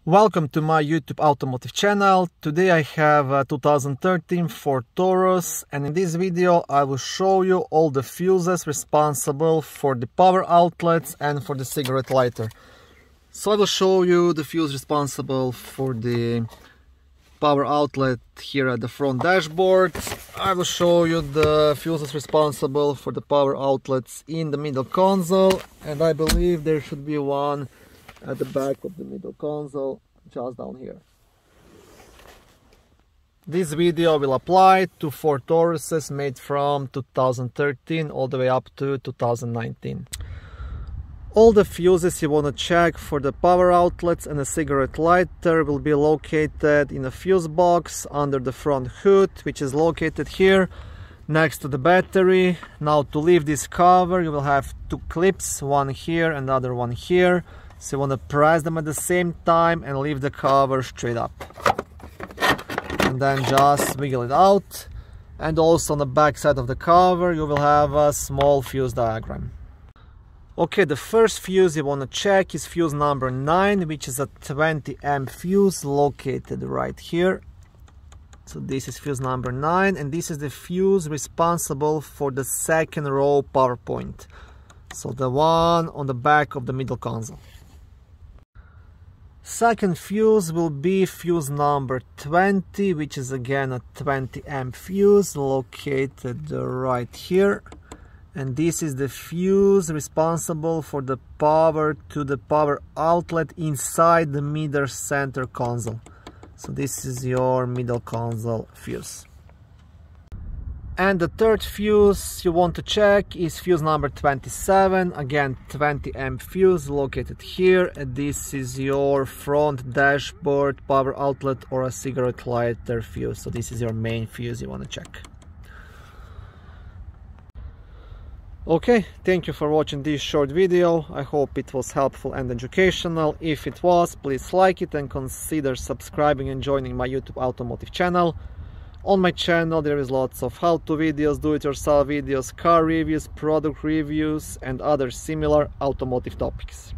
Welcome to my YouTube automotive channel. Today I have a 2013 Ford Taurus, and in this video I will show you all the fuses responsible for the power outlets and for the cigarette lighter. So I will show you the fuse responsible for the power outlet here at the front dashboard. I will show you the fuses responsible for the power outlets in the middle console, and I believe there should be one at the back of the middle console, just down here. This video will apply to Ford Tauruses made from 2013 all the way up to 2019. All the fuses you want to check for the power outlets and the cigarette lighter will be located in a fuse box under the front hood, which is located here next to the battery. Now to leave this cover you will have two clips, one here and the other one here. So you want to press them at the same time and leave the cover straight up. And then just wiggle it out. And also on the back side of the cover you will have a small fuse diagram. Okay, the first fuse you want to check is fuse number 9, which is a 20 amp fuse located right here. So this is fuse number 9, and this is the fuse responsible for the second row power point. So the one on the back of the middle console. Second fuse will be fuse number 20, which is again a 20 amp fuse located right here. And this is the fuse responsible for the power to the power outlet inside the middle center console. So this is your middle console fuse. And the third fuse you want to check is fuse number 27, again 20 amp fuse located here, and this is your front dashboard power outlet or a cigarette lighter fuse. So this is your main fuse you want to check. Okay, thank you for watching this short video. I hope it was helpful and educational. If it was, please like it and consider subscribing and joining my YouTube automotive channel. On my channel there is lots of how-to videos, do-it-yourself videos, car reviews, product reviews and other similar automotive topics.